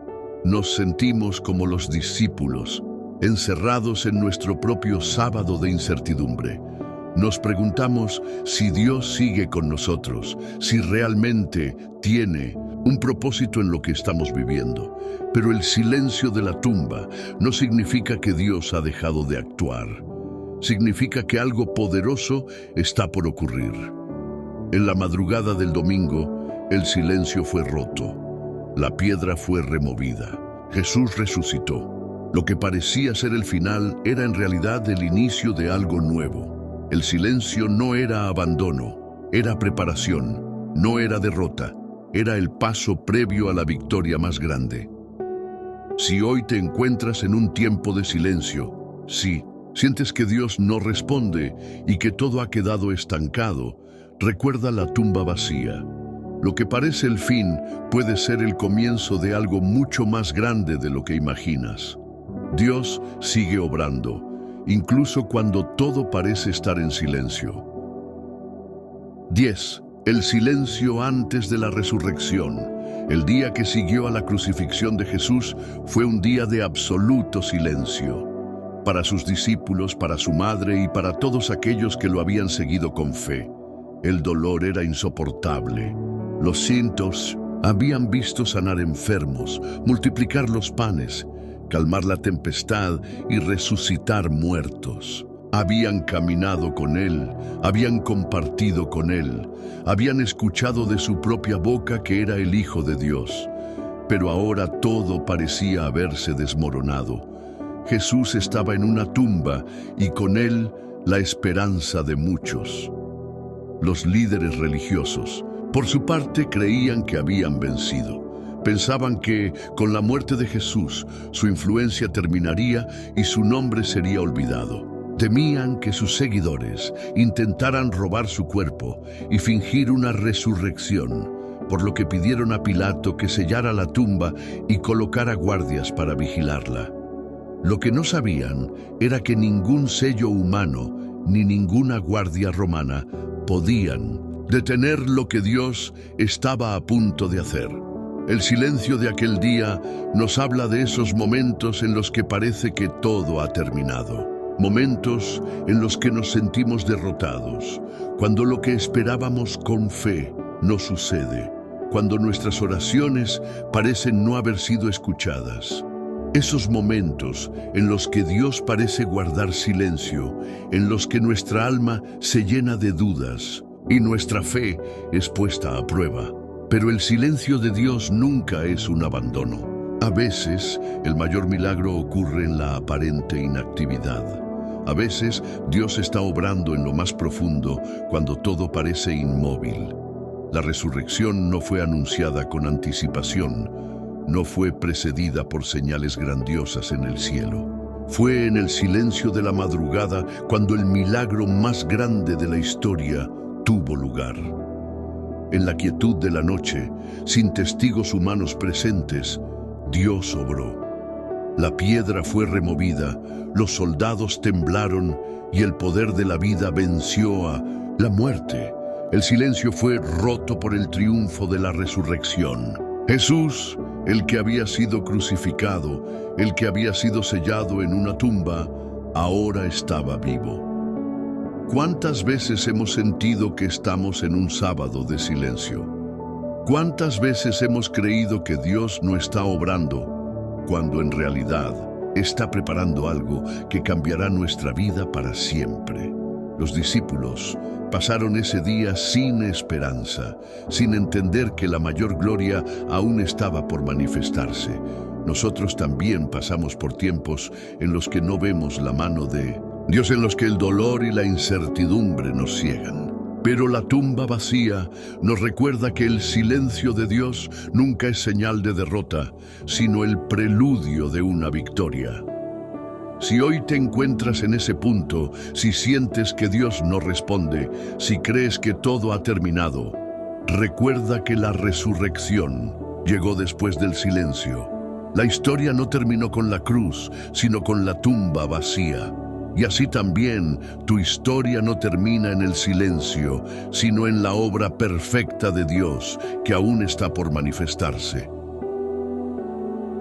Nos sentimos como los discípulos, encerrados en nuestro propio sábado de incertidumbre. Nos preguntamos si Dios sigue con nosotros, si realmente tiene un propósito en lo que estamos viviendo. Pero el silencio de la tumba no significa que Dios ha dejado de actuar. Significa que algo poderoso está por ocurrir. En la madrugada del domingo, el silencio fue roto. La piedra fue removida. Jesús resucitó. Lo que parecía ser el final era en realidad el inicio de algo nuevo. El silencio no era abandono, era preparación, no era derrota, era el paso previo a la victoria más grande. Si hoy te encuentras en un tiempo de silencio, si sientes que Dios no responde y que todo ha quedado estancado, recuerda la tumba vacía. Lo que parece el fin puede ser el comienzo de algo mucho más grande de lo que imaginas. Dios sigue obrando, incluso cuando todo parece estar en silencio. 10. El silencio antes de la resurrección. El día que siguió a la crucifixión de Jesús fue un día de absoluto silencio. Para sus discípulos, para su madre y para todos aquellos que lo habían seguido con fe. El dolor era insoportable. Los cientos habían visto sanar enfermos, multiplicar los panes, calmar la tempestad y resucitar muertos. Habían caminado con Él, habían compartido con Él, habían escuchado de su propia boca que era el Hijo de Dios. Pero ahora todo parecía haberse desmoronado. Jesús estaba en una tumba y con Él la esperanza de muchos. Los líderes religiosos, por su parte, creían que habían vencido. Pensaban que, con la muerte de Jesús, su influencia terminaría y su nombre sería olvidado. Temían que sus seguidores intentaran robar su cuerpo y fingir una resurrección, por lo que pidieron a Pilato que sellara la tumba y colocara guardias para vigilarla. Lo que no sabían era que ningún sello humano ni ninguna guardia romana podían detener lo que Dios estaba a punto de hacer. El silencio de aquel día nos habla de esos momentos en los que parece que todo ha terminado. Momentos en los que nos sentimos derrotados, cuando lo que esperábamos con fe no sucede, cuando nuestras oraciones parecen no haber sido escuchadas. Esos momentos en los que Dios parece guardar silencio, en los que nuestra alma se llena de dudas y nuestra fe es puesta a prueba. Pero el silencio de Dios nunca es un abandono. A veces, el mayor milagro ocurre en la aparente inactividad. A veces, Dios está obrando en lo más profundo cuando todo parece inmóvil. La resurrección no fue anunciada con anticipación, no fue precedida por señales grandiosas en el cielo. Fue en el silencio de la madrugada cuando el milagro más grande de la historia tuvo lugar. En la quietud de la noche, sin testigos humanos presentes, Dios obró. La piedra fue removida, los soldados temblaron y el poder de la vida venció a la muerte. El silencio fue roto por el triunfo de la resurrección. Jesús, el que había sido crucificado, el que había sido sellado en una tumba, ahora estaba vivo. ¿Cuántas veces hemos sentido que estamos en un sábado de silencio? ¿Cuántas veces hemos creído que Dios no está obrando, cuando en realidad está preparando algo que cambiará nuestra vida para siempre? Los discípulos pasaron ese día sin esperanza, sin entender que la mayor gloria aún estaba por manifestarse. Nosotros también pasamos por tiempos en los que no vemos la mano de Dios, en los que el dolor y la incertidumbre nos ciegan. Pero la tumba vacía nos recuerda que el silencio de Dios nunca es señal de derrota, sino el preludio de una victoria. Si hoy te encuentras en ese punto, si sientes que Dios no responde, si crees que todo ha terminado, recuerda que la resurrección llegó después del silencio. La historia no terminó con la cruz, sino con la tumba vacía. Y así también tu historia no termina en el silencio, sino en la obra perfecta de Dios que aún está por manifestarse.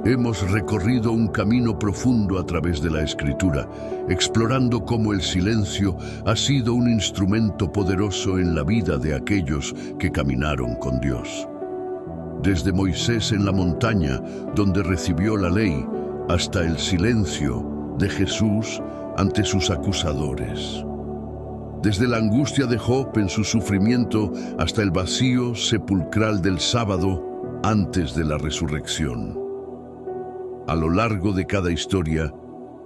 Hemos recorrido un camino profundo a través de la Escritura, explorando cómo el silencio ha sido un instrumento poderoso en la vida de aquellos que caminaron con Dios. Desde Moisés en la montaña, donde recibió la ley, hasta el silencio de Jesús ante sus acusadores. Desde la angustia de Job en su sufrimiento hasta el vacío sepulcral del sábado antes de la resurrección. A lo largo de cada historia,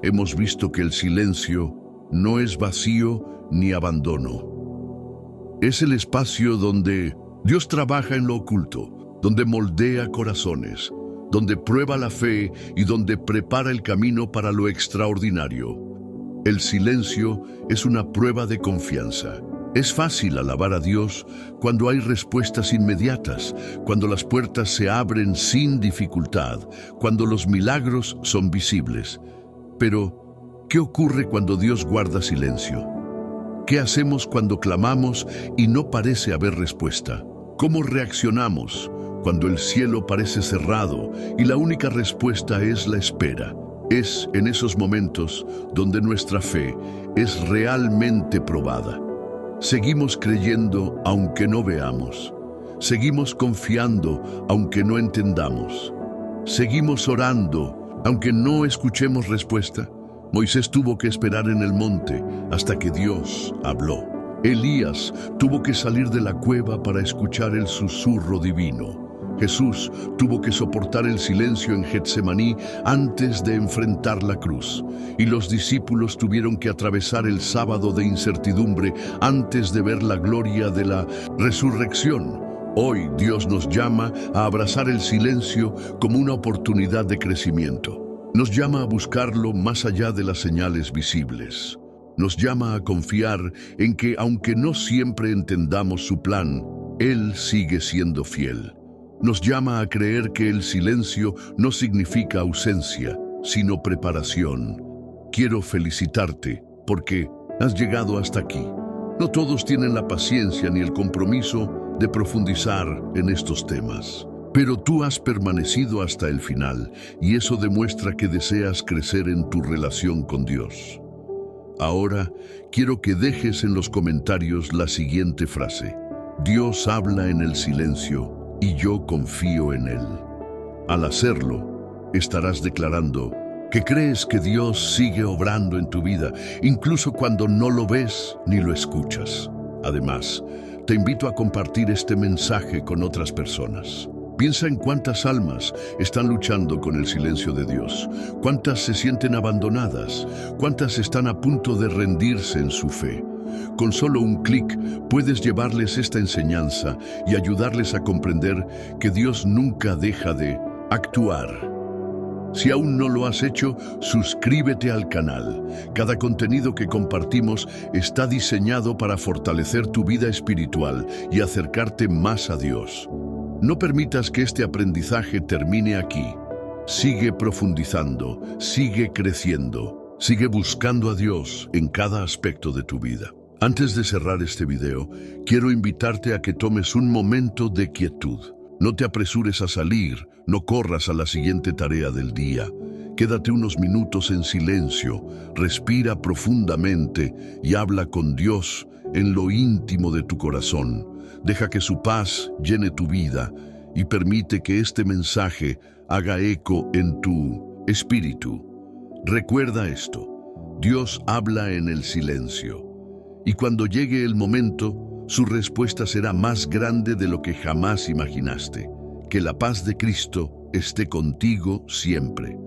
hemos visto que el silencio no es vacío ni abandono. Es el espacio donde Dios trabaja en lo oculto, donde moldea corazones, donde prueba la fe y donde prepara el camino para lo extraordinario. El silencio es una prueba de confianza. Es fácil alabar a Dios cuando hay respuestas inmediatas, cuando las puertas se abren sin dificultad, cuando los milagros son visibles. Pero, ¿qué ocurre cuando Dios guarda silencio? ¿Qué hacemos cuando clamamos y no parece haber respuesta? ¿Cómo reaccionamos cuando el cielo parece cerrado y la única respuesta es la espera? Es en esos momentos donde nuestra fe es realmente probada. Seguimos creyendo aunque no veamos. Seguimos confiando aunque no entendamos. Seguimos orando aunque no escuchemos respuesta. Moisés tuvo que esperar en el monte hasta que Dios habló. Elías tuvo que salir de la cueva para escuchar el susurro divino. Jesús tuvo que soportar el silencio en Getsemaní antes de enfrentar la cruz. Y los discípulos tuvieron que atravesar el sábado de incertidumbre antes de ver la gloria de la resurrección. Hoy Dios nos llama a abrazar el silencio como una oportunidad de crecimiento. Nos llama a buscarlo más allá de las señales visibles. Nos llama a confiar en que, aunque no siempre entendamos su plan, Él sigue siendo fiel. Nos llama a creer que el silencio no significa ausencia, sino preparación. Quiero felicitarte porque has llegado hasta aquí. No todos tienen la paciencia ni el compromiso de profundizar en estos temas. Pero tú has permanecido hasta el final y eso demuestra que deseas crecer en tu relación con Dios. Ahora, quiero que dejes en los comentarios la siguiente frase. Dios habla en el silencio y yo confío en Él. Al hacerlo, estarás declarando que crees que Dios sigue obrando en tu vida, incluso cuando no lo ves ni lo escuchas. Además, te invito a compartir este mensaje con otras personas. Piensa en cuántas almas están luchando con el silencio de Dios, cuántas se sienten abandonadas, cuántas están a punto de rendirse en su fe. Con solo un clic puedes llevarles esta enseñanza y ayudarles a comprender que Dios nunca deja de actuar. Si aún no lo has hecho, suscríbete al canal. Cada contenido que compartimos está diseñado para fortalecer tu vida espiritual y acercarte más a Dios. No permitas que este aprendizaje termine aquí. Sigue profundizando, sigue creciendo, sigue buscando a Dios en cada aspecto de tu vida. Antes de cerrar este video, quiero invitarte a que tomes un momento de quietud. No te apresures a salir, no corras a la siguiente tarea del día. Quédate unos minutos en silencio, respira profundamente y habla con Dios en lo íntimo de tu corazón. Deja que su paz llene tu vida y permite que este mensaje haga eco en tu espíritu. Recuerda esto: Dios habla en el silencio, y cuando llegue el momento, su respuesta será más grande de lo que jamás imaginaste. Que la paz de Cristo esté contigo siempre.